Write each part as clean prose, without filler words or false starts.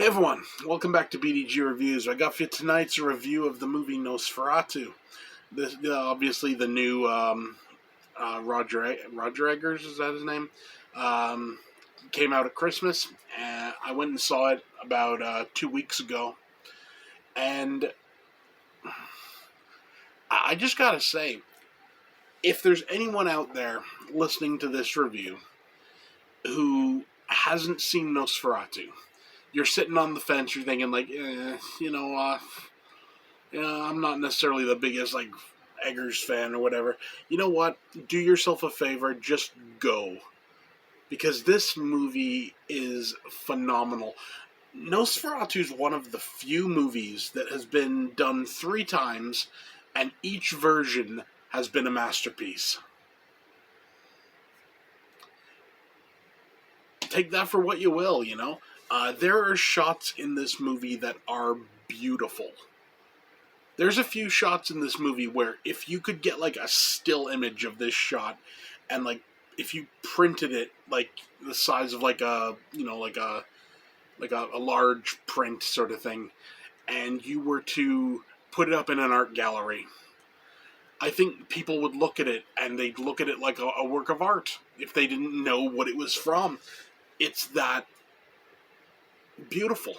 Hey everyone, welcome back to BDG Reviews. I got for you tonight's a review of the movie Nosferatu. Obviously the new Roger Eggers, is that his name? Um, Came out at Christmas, and I went and saw it about 2 weeks ago. And I just gotta say, if there's anyone out there listening to this review who hasn't seen Nosferatu, you're sitting on the fence, you're thinking like, I'm not necessarily the biggest Eggers fan or whatever. You know what? Do yourself a favor, just go. Because this movie is phenomenal. Nosferatu is one of the few movies that has been done 3 times, and each version has been a masterpiece. Take that for what you will, you know? There are shots in this movie that are beautiful. There's a few shots in this movie where if you could get like a still image of this shot and if you printed it like the size of like a large print sort of thing and you were to put it up in an art gallery, I think people would look at it and they'd look at it like a work of art if they didn't know what it was from. It's that beautiful.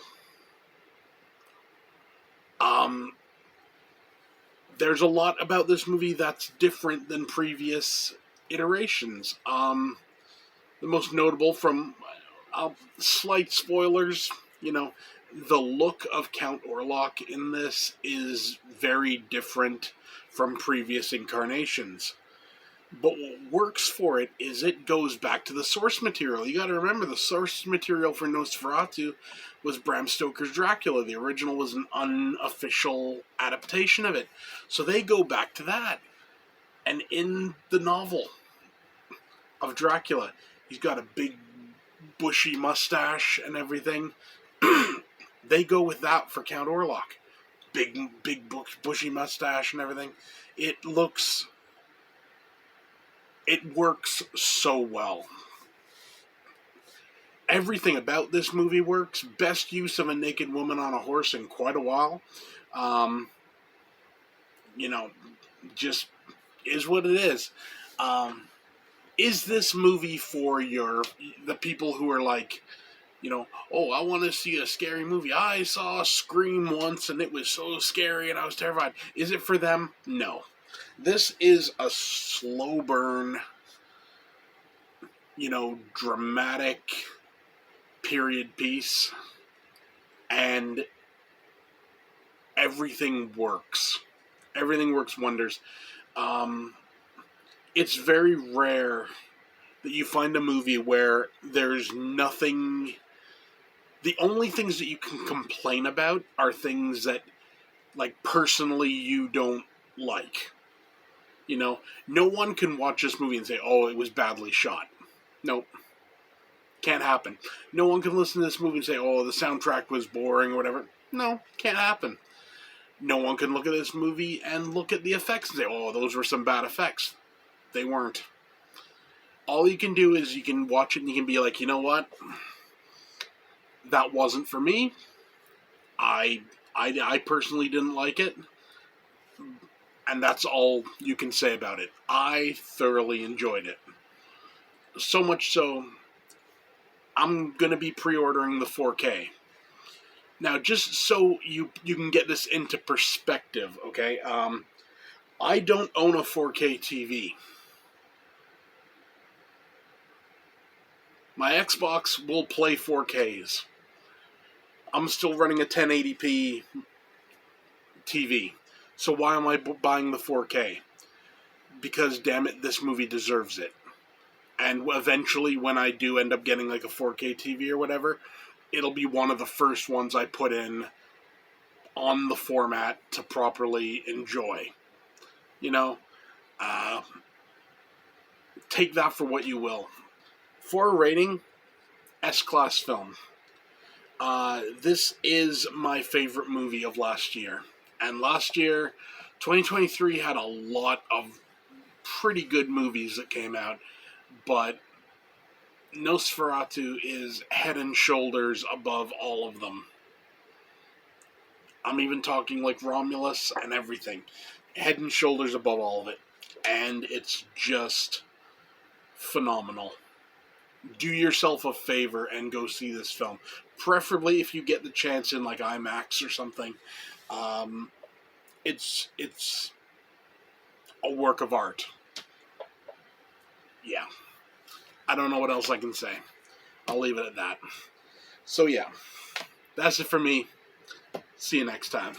There's a lot about this movie that's different than previous iterations. The most notable from slight spoilers, the look of Count Orlok in this is very different from previous incarnations. But what works for it is it goes back to the source material. You got to remember, the source material for Nosferatu was Bram Stoker's Dracula. The original was an unofficial adaptation of it. So they go back to that. And in the novel of Dracula, he's got a big bushy mustache and everything. They go with that for Count Orlok. Big bushy mustache and everything. It works so well. Everything about this movie works. Best use of a naked woman on a horse in quite a while. Just is what it is. Is this movie for the people who are like, oh, I want to see a scary movie. I saw Scream once and it was so scary and I was terrified. Is it for them? No. This is a slow burn, dramatic period piece, and everything works. Everything works wonders. It's very rare that you find a movie where there's nothing. The only things that you can complain about are things that, personally you don't like. No one can watch this movie and say, oh, it was badly shot. Nope. Can't happen. No one can listen to this movie and say, oh, the soundtrack was boring or whatever. No, can't happen. No one can look at this movie and look at the effects and say, oh, those were some bad effects. They weren't. All you can do is you can watch it and you can be like, you know what? That wasn't for me. I personally didn't like it. And that's all you can say about it. I thoroughly enjoyed it. So much so, I'm going to be pre-ordering the 4K. Now, just so you can get this into perspective, okay? I don't own a 4K TV. My Xbox will play 4Ks. I'm still running a 1080p TV. So why am I buying the 4K? Because, damn it, this movie deserves it. And eventually, when I do end up getting a 4K TV or whatever, it'll be one of the first ones I put in on the format to properly enjoy. Take that for what you will. For a rating, S-class film. This is my favorite movie of last year. And last year, 2023 had a lot of pretty good movies that came out, but Nosferatu is head and shoulders above all of them. I'm even talking like Romulus and everything. Head and shoulders above all of it. And it's just phenomenal. Do yourself a favor and go see this film. Preferably if you get the chance in like IMAX or something. Um, it's a work of art. Yeah. I don't know what else I can say. I'll leave it at that. So yeah, that's it for me. See you next time.